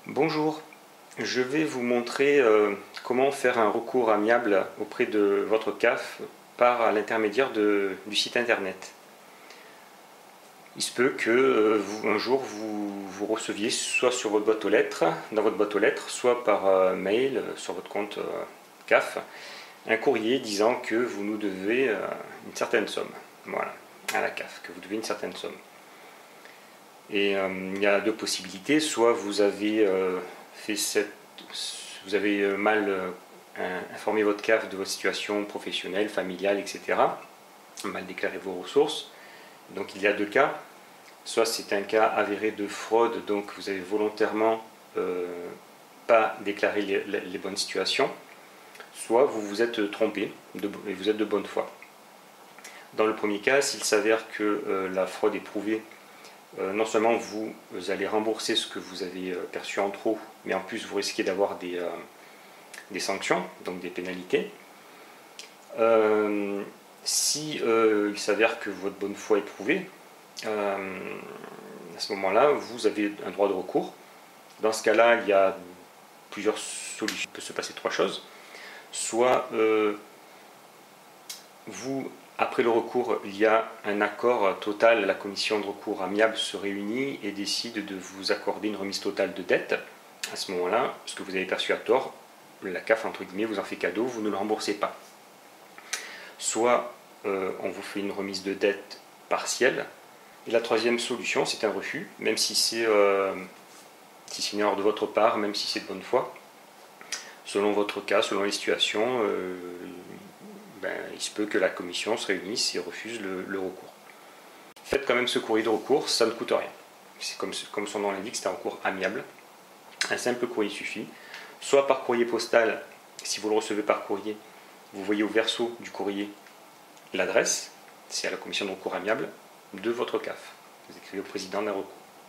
Bonjour, je vais vous montrer comment faire un recours amiable auprès de votre CAF par l'intermédiaire du site internet. Il se peut que un jour vous receviez soit sur votre boîte aux lettres, dans votre boîte aux lettres, soit par mail sur votre compte CAF, un courrier disant que vous nous devez une certaine somme. Voilà, à la CAF, que vous devez une certaine somme. Et il y a deux possibilités, soit vous avez mal informé votre CAF de votre situation professionnelle, familiale, etc. Mal déclaré vos ressources. Donc il y a deux cas. Soit c'est un cas avéré de fraude, donc vous avez volontairement pas déclaré les bonnes situations, soit vous vous êtes trompé et vous êtes de bonne foi. Dans le premier cas, s'il s'avère que la fraude est prouvée, non seulement vous allez rembourser ce que vous avez perçu en trop, mais en plus vous risquez d'avoir des sanctions, donc des pénalités. Si il s'avère que votre bonne foi est prouvée, à ce moment-là, vous avez un droit de recours. Dans ce cas-là, il y a plusieurs solutions. Il peut se passer trois choses. Soit après le recours, il y a un accord total, la commission de recours amiable se réunit et décide de vous accorder une remise totale de dette. À ce moment-là, ce que vous avez perçu à tort, la CAF, entre guillemets, vous en fait cadeau, vous ne le remboursez pas. Soit on vous fait une remise de dette partielle. Et la troisième solution, c'est un refus, même si c'est une erreur de votre part, même si c'est de bonne foi. Selon votre cas, selon les situations, il se peut que la commission se réunisse et refuse le recours. Faites quand même ce courrier de recours, ça ne coûte rien. C'est comme son nom l'indique, c'est un recours amiable. Un simple courrier suffit. Soit par courrier postal, si vous le recevez par courrier, vous voyez au verso du courrier l'adresse, c'est à la commission de recours amiable de votre CAF. Vous écrivez au président de la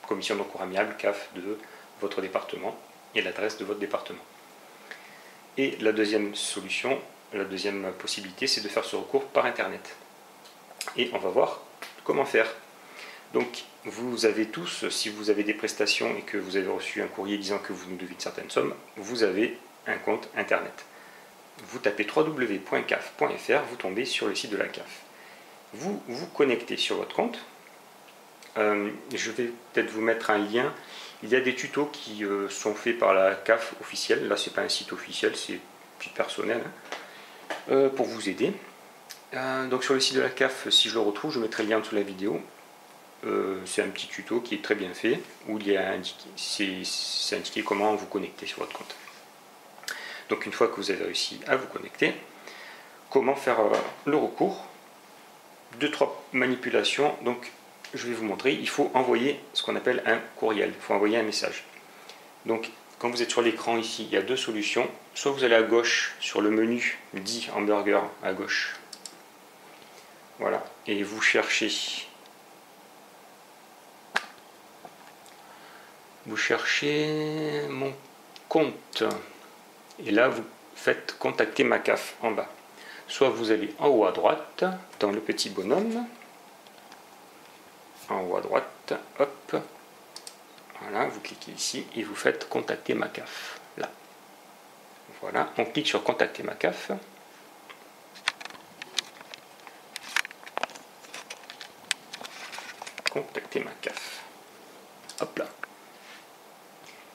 commission de recours amiable, CAF de votre département, et l'adresse de votre département. Et la deuxième solution, la deuxième possibilité, c'est de faire ce recours par Internet. Et on va voir comment faire. Donc, vous avez tous, si vous avez des prestations et que vous avez reçu un courrier disant que vous nous devez une certaine somme, vous avez un compte Internet. Vous tapez www.caf.fr, vous tombez sur le site de la CAF. Vous vous connectez sur votre compte. Je vais peut-être vous mettre un lien. Il y a des tutos qui sont faits par la CAF officielle. Là, ce n'est pas un site officiel, c'est personnel, pour vous aider. Donc sur le site de la CAF, si je le retrouve, je mettrai le lien sous la vidéo. C'est un petit tuto qui est très bien fait, où il y a c'est indiqué comment vous connecter sur votre compte. Donc une fois que vous avez réussi à vous connecter, comment faire le recours? 2-3 manipulations. Donc je vais vous montrer. Il faut envoyer ce qu'on appelle un courriel. Il faut envoyer un message. Donc quand vous êtes sur l'écran ici, il y a deux solutions. Soit vous allez à gauche sur le menu dit hamburger à gauche. Voilà. Et vous cherchez mon compte. Et là, vous faites contacter ma CAF en bas. Soit vous allez en haut à droite, dans le petit bonhomme. En haut à droite, hop. Voilà, vous cliquez ici et vous faites contacter ma CAF. Là. Voilà, on clique sur contacter ma CAF. Contacter ma CAF. Hop là.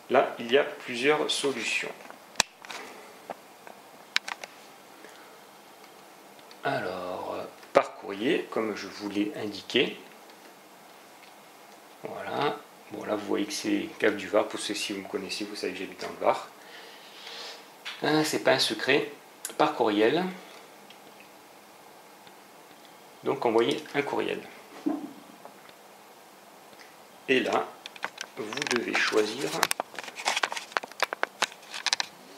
Là, il y a plusieurs solutions. Alors, par courrier, comme je vous l'ai indiqué. Voilà. Bon, là, vous voyez que c'est CAF du Var. Pour ceux si vous me connaissez, vous savez que j'habite dans le Var. C'est pas un secret. Par courriel. Donc, envoyez un courriel. Et là, vous devez choisir.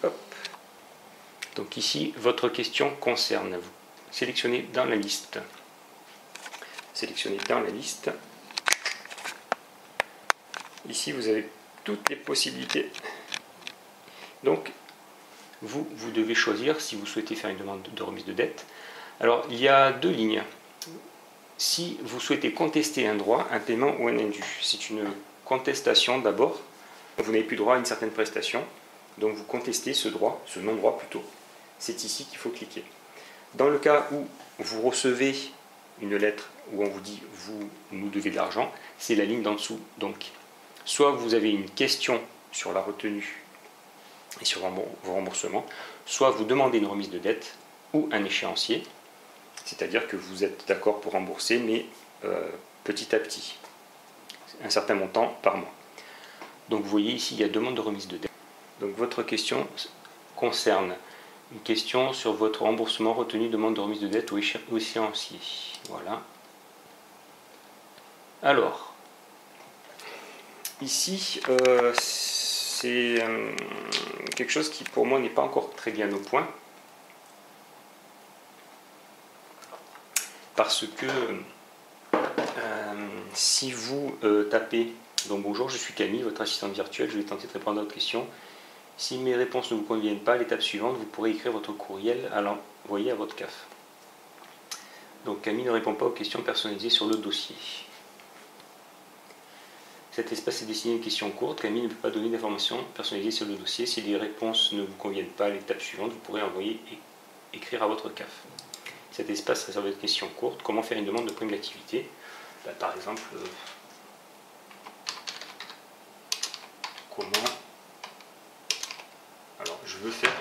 Hop. Donc ici, votre question concerne. Vous sélectionnez dans la liste. Sélectionnez dans la liste. Ici, vous avez toutes les possibilités. Donc, vous devez choisir si vous souhaitez faire une demande de remise de dette. Alors, il y a deux lignes. Si vous souhaitez contester un droit, un paiement ou un indu, c'est une contestation d'abord. vous n'avez plus droit à une certaine prestation. Donc vous contestez ce droit, ce non-droit plutôt. C'est ici qu'il faut cliquer. Dans le cas où vous recevez une lettre où on vous dit « vous nous devez de l'argent », c'est la ligne d'en dessous. Donc, soit vous avez une question sur la retenue et sur vos remboursements, soit vous demandez une remise de dette ou un échéancier, c'est-à-dire que vous êtes d'accord pour rembourser, mais petit à petit, un certain montant par mois. Donc vous voyez ici, il y a demande de remise de dette. Donc votre question concerne une question sur votre remboursement, retenue, demande de remise de dette ou échéancier. Voilà. Alors, ici, c'est quelque chose qui pour moi n'est pas encore très bien au point. Parce que si vous tapez, donc bonjour, je suis Camille, votre assistante virtuelle, je vais tenter de répondre à votre question. Si mes réponses ne vous conviennent pas, l'étape suivante, vous pourrez écrire votre courriel à l'envoyer à votre CAF. Donc Camille ne répond pas aux questions personnalisées sur le dossier. Cet espace est destiné à une question courte. Camille ne peut pas donner d'informations personnalisées sur le dossier. Si les réponses ne vous conviennent pas à l'étape suivante, vous pourrez envoyer et écrire à votre CAF. Cet espace réservé à une question courte. Comment faire une demande de prime d'activité? Par exemple, comment... Alors, je veux faire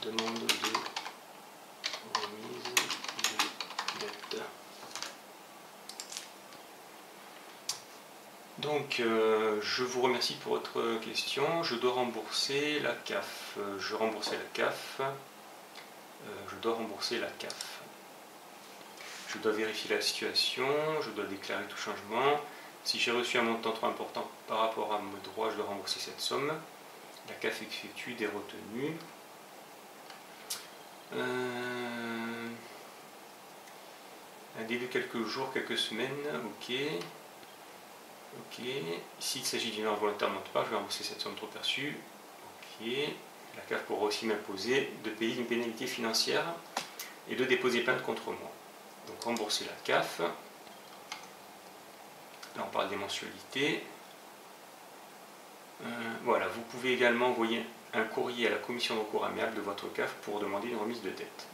demande de remise de dette. Donc, je vous remercie pour votre question. Je dois rembourser la CAF. Je rembourser la CAF. Je dois rembourser la CAF. Je dois vérifier la situation. Je dois déclarer tout changement. Si j'ai reçu un montant trop important par rapport à mes droits, je dois rembourser cette somme. La CAF effectue des retenues. Un délai de quelques jours, quelques semaines, ok. Ok. S'il s'agit d'une erreur volontaire de notre part, je vais rembourser cette somme trop perçue. Ok. La CAF pourra aussi m'imposer de payer une pénalité financière et de déposer plainte contre moi. Donc rembourser la CAF. Là on parle des mensualités. Voilà, vous pouvez également envoyer un courrier à la commission de recours amiable de votre CAF pour demander une remise de dette.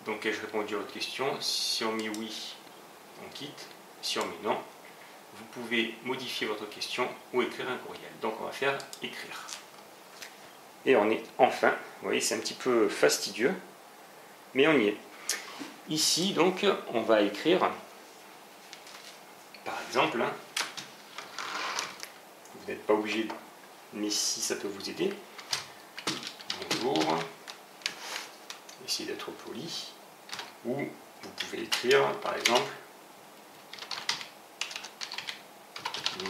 Donc ai-je répondu à votre question? Si on met oui, on quitte. Si on met non, vous pouvez modifier votre question ou écrire un courriel. Donc on va faire écrire. Et on est enfin, vous voyez c'est un petit peu fastidieux, mais on y est. Ici donc on va écrire, par exemple, vous n'êtes pas obligé, mais si ça peut vous aider, bonjour, essayez d'être poli, ou vous pouvez écrire par exemple,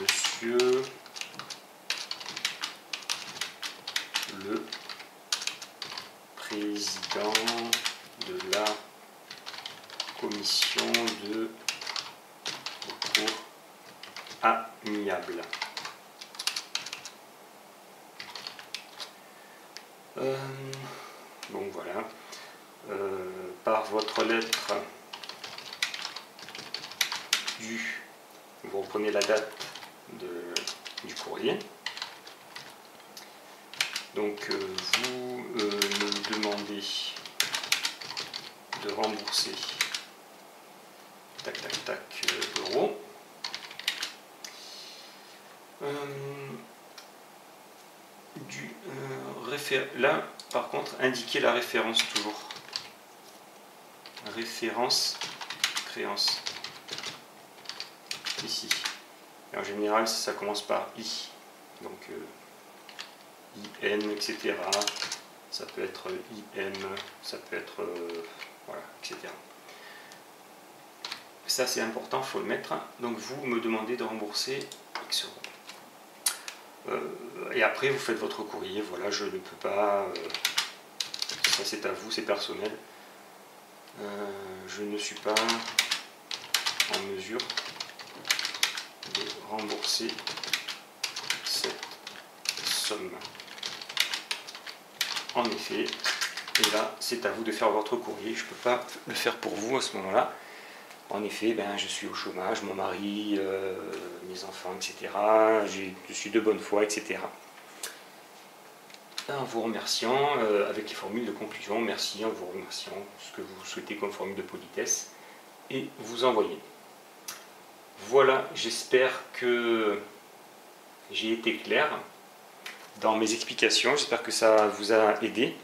monsieur le président de la commission de recours amiable. Donc voilà, par votre lettre vous reprenez la date du courrier. Donc vous me demandez de rembourser tac tac tac euros. Là par contre indiquez la référence toujours. Référence créance. Ici. Et en général ça commence par I. Donc IN, etc. Ça peut être IM, ça peut être voilà, etc. Ça c'est important, il faut le mettre. Donc vous me demandez de rembourser X euros. Et après vous faites votre courrier. Voilà, je ne peux pas. Ça c'est à vous, c'est personnel. Je ne suis pas en mesure de rembourser cette somme. En effet, et là c'est à vous de faire votre courrier, je ne peux pas le faire pour vous à ce moment-là. En effet, ben, je suis au chômage, mon mari, mes enfants, etc. Je suis de bonne foi, etc. En vous remerciant, avec les formules de conclusion, merci, en vous remerciant, ce que vous souhaitez comme formule de politesse, et vous envoyez. Voilà, j'espère que j'ai été clair dans mes explications, j'espère que ça vous a aidé.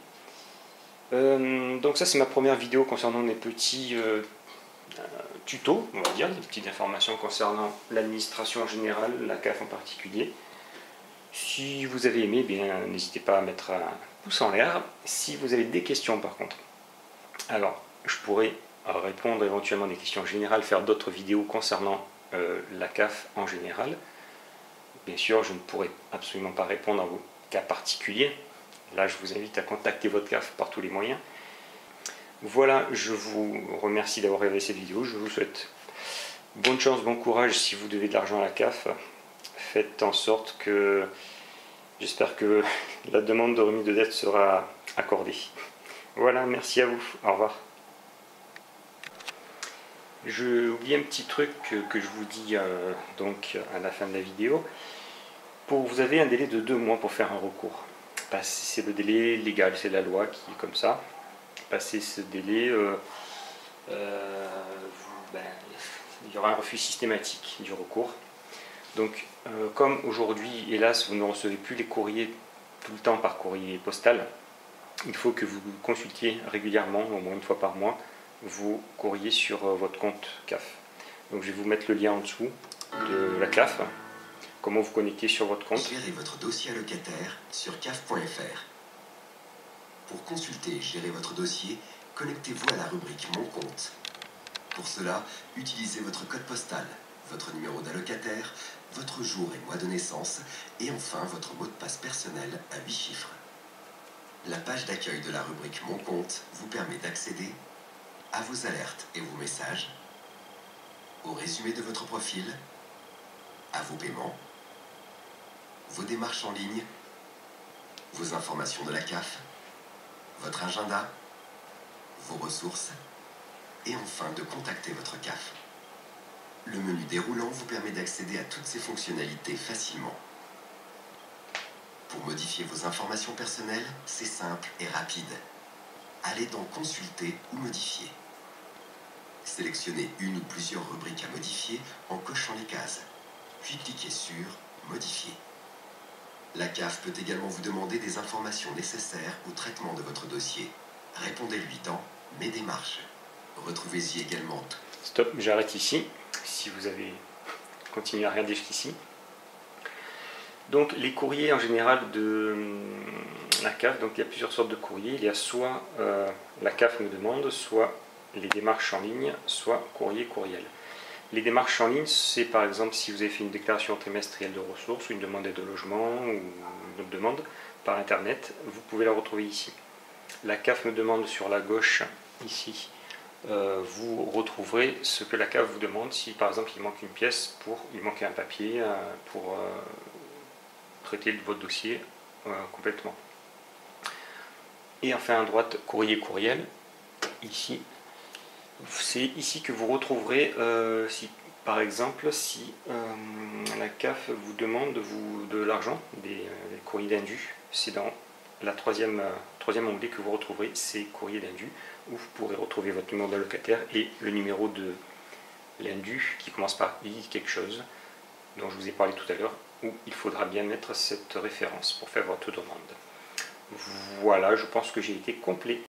Donc ça c'est ma première vidéo concernant mes petits tutos, on va dire, des petites informations concernant l'administration générale, la CAF en particulier. Si vous avez aimé, bien n'hésitez pas à mettre un pouce en l'air. Si vous avez des questions par contre, alors je pourrais répondre éventuellement à des questions générales, faire d'autres vidéos concernant la CAF en général. Bien sûr, je ne pourrai absolument pas répondre à vos cas particuliers. Là, je vous invite à contacter votre CAF par tous les moyens. Voilà, je vous remercie d'avoir regardé cette vidéo. Je vous souhaite bonne chance, bon courage si vous devez de l'argent à la CAF. Faites en sorte que... J'espère que la demande de remise de dette sera accordée. Voilà, merci à vous. Au revoir. J'ai oublié un petit truc que je vous dis donc à la fin de la vidéo. Vous avez un délai de 2 mois pour faire un recours. C'est le délai légal, c'est la loi qui est comme ça. Passé ce délai, il y aura un refus systématique du recours. Donc, comme aujourd'hui, hélas, vous ne recevez plus les courriers tout le temps par courrier postal, il faut que vous consultiez régulièrement, au moins une fois par mois, vos courriers sur votre compte CAF. Donc, je vais vous mettre le lien en dessous de la CAF. Comment vous connecter sur votre compte. Gérez votre dossier allocataire sur caf.fr. Pour consulter et gérer votre dossier, connectez-vous à la rubrique Mon compte. Pour cela, utilisez votre code postal, votre numéro d'allocataire, votre jour et mois de naissance et enfin votre mot de passe personnel à 8 chiffres. La page d'accueil de la rubrique Mon compte vous permet d'accéder à vos alertes et vos messages, au résumé de votre profil, à vos paiements, vos démarches en ligne, vos informations de la CAF, votre agenda, vos ressources et enfin de contacter votre CAF. Le menu déroulant vous permet d'accéder à toutes ces fonctionnalités facilement. Pour modifier vos informations personnelles, c'est simple et rapide. Allez dans Consulter ou Modifier. Sélectionnez une ou plusieurs rubriques à modifier en cochant les cases, puis cliquez sur Modifier. La CAF peut également vous demander des informations nécessaires au traitement de votre dossier. Répondez-lui dans Mes démarches. Retrouvez-y également. Stop, j'arrête ici, si vous avez continué à regarder jusqu'ici. Donc les courriers en général de la CAF, donc il y a plusieurs sortes de courriers. Il y a soit la CAF me demande, soit les démarches en ligne, soit courriel. Les démarches en ligne, c'est par exemple si vous avez fait une déclaration trimestrielle de ressources ou une demande d'aide au logement ou une autre demande par internet, vous pouvez la retrouver ici. La CAF me demande sur la gauche, ici, vous retrouverez ce que la CAF vous demande si par exemple il manque une pièce, il manque un papier pour traiter votre dossier complètement. Et enfin à droite, courriel, ici. C'est ici que vous retrouverez, si, par exemple, si la CAF vous demande de l'argent, des courriers d'indus, c'est dans la troisième onglet que vous retrouverez ces courriers d'indus, où vous pourrez retrouver votre numéro d'allocataire et le numéro de l'indu qui commence par I quelque chose, dont je vous ai parlé tout à l'heure, où il faudra bien mettre cette référence pour faire votre demande. Voilà, je pense que j'ai été complet.